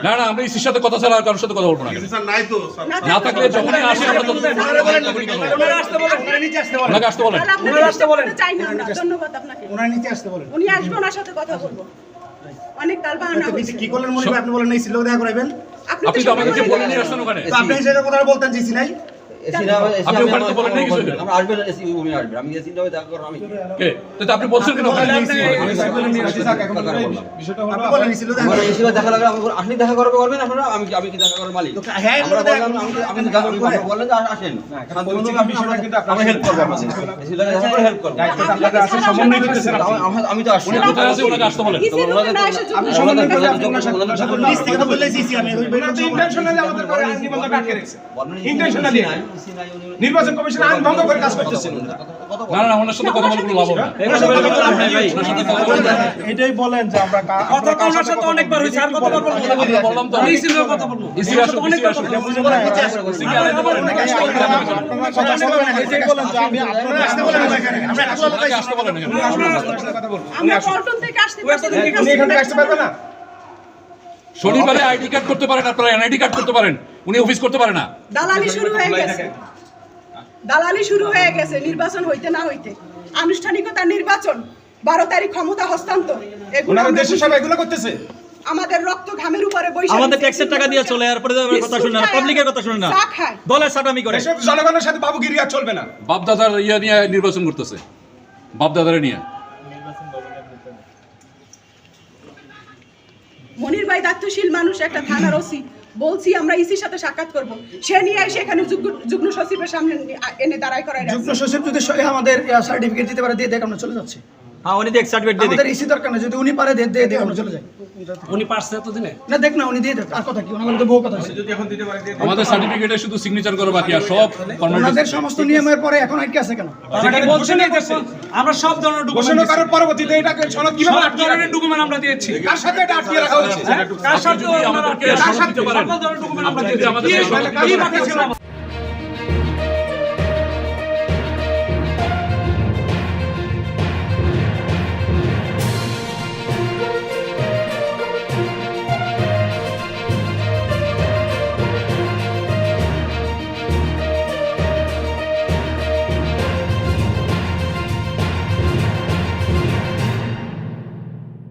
না না আমরা ইসির সাথে কথা ছাড়া আর কারোর সাথে কথা বলবো না। স্যার নাই তো স্যার না থাকলে যখনই আসে আমরা তো ওনারা আসতে বলেন, ওনারা নিচে আসতে বলেন। আপনাকে আসতে বলেন। ওনারা আসতে বলেন। চাই না আমরা, ধন্যবাদ আপনাকে। ওনারা নিচে আসতে বলেন। উনি আসবে, ওনার সাথে কথা বলবো। অনেক তালবাহানা হয়েছে। কি করলেন মনে হয় আপনি বলেন এই ছিল দেখা করাবেন। আপনি আপনি তো আমাদেরকে বলে নিয়ে আসছেন ওখানে। তো আপনি সেটা কথা বলতেন জিসি নাই। আপনি ওখানে তো বলেন নাই কিছু। আমরা আসবেন এসি উনি আসবে আমি এসি যাবে দেখা করব আমি কে তো আপনি বলছেন কেন ওখানে? বিষয়টা হলো আপনি বলেন এই ছিল দেখা আমরা করাবেন। এসি দেখা লাগবে আপনি দেখা করবে করবেন আপনারা আমি কি দেখা করার মালিক হ্যাঁ আমরা বললাম আমি দেখা করব বললেন যে আসেন বিষয়টা কিন্তু আমরা হেল্প করব আপনাদের এসি দেখা করে হেল্প করব সমন্বয় করতেছেন আমি তো আসছি উনি কোথায় আছে ওনাকে আসতে বলেন। ইসি রুমে না এসে আপনি যুগ্ম সমন্বয় সচিবের করলেন সামনে- নিচ থেকে তো বললে জিসি আমি ওই ইন্টেনশনালি আমাদের করে আইন নিবন্ধন আটকে রেখেছে ইন্টেনশনালি নির্বাচন কমিশন আইন ভঙ্গ করে কাজ করতেছেন না না ওনার সাথে কথা বলে কোনো লাভ হবে না। এটাই বলেন যে আমরা কথা তো ওনার সাথে অনেকবার হয়েছে, আর কতবার বলবো? আমরা বললাম তো আমি ইসির কথা বলবো। ইসি আসুক, ইসি আসুক। ইসি কে আনাইতে পারেন? এটাই বলেন যে আমি আপনারা আসতে বলেন এখানে আমরা এত কথা ওনাকে আসতে বলেন এখানে। কথা বলবো আমরা পল্টন থেকে আসতে পারছি না। উনি এখানে আসতে পারবে না শনিবারে আইডি কার্ড করতে পারেন, আপনারা এনআইডি কার্ড করতে পারেন, উনি অফিস করতে পারে না। দালালি শুরু হয়ে গেছে, দালালি শুরু হয়ে গেছে নির্বাচন হইতে না হইতে। আনুষ্ঠানিকতা নির্বাচন, 12 তারিখ ক্ষমতা হস্তান্তর, এগুলো ওনারা আমরা দেশের সব এগুলো করতেছে আমাদের রক্ত ঘামের উপরে বৈশাখ আমাদের ট্যাক্সের টাকা দিয়ে চলে, এরপরে কথা শুনে না, পাবলিকের কথা শুনে না, চা খায়। দলের সাটামি করে। দেশের জনগণের সাথে বাবুগিরি আর চলবে না বাপদাদার ইয়া নিয়ে নির্বাচন করতেছে, বাপদাদারে নিয়ে। মনির ভাই দায়িত্বশীল মানুষ, একটা থানার ওসি, বলছি আমরা ইসির সাথে সাক্ষাৎ করব, সে নিয়ে এসে এখানে যুগ্ম সচিবের সামনে এনে দাঁড়ায় করায় রাখছে। যুগ্ম সচিব যদি আমাদের সার্টিফিকেট দিতে পারে দিয়ে দেখ আমরা চলে যাচ্ছি। হ্যাঁ, উনি দেখ সার্টিফিকেট দিয়ে আমাদের ইসি দরকার না, যদি উনি পারে দিয়ে দিয়ে আমরা চলে যাই। উনি পারছে তো দিনে। না দেখ না উনি দিয়ে দেখ, আর কথা কি ওনাদের তো বহু কথা আছে। আমাদের সার্টিফিকেটে শুধু সিগনেচার করা বাকি, আর সব ওনাদের ফর্মালিটি। সমস্ত নিয়মের পরে এখন আটকে আছে কেন? আমরা সব ধরনের ঘোষণা করার পরবর্তীতে এটা সনদ কিভাবে আটকে রাখা ধরনের ডকুমেন্ট আমরা দিয়েছি। কার সাথে এটা আটকে রাখা হয়েছে কার সাথে আমাদেরকে সনদ দিতে পারেন। ডকুমেন্ট আমরা আপনি দিয়েছি। যদি আমাদেরকে সনদ দিতে পারেন। কি বাকি ছিল?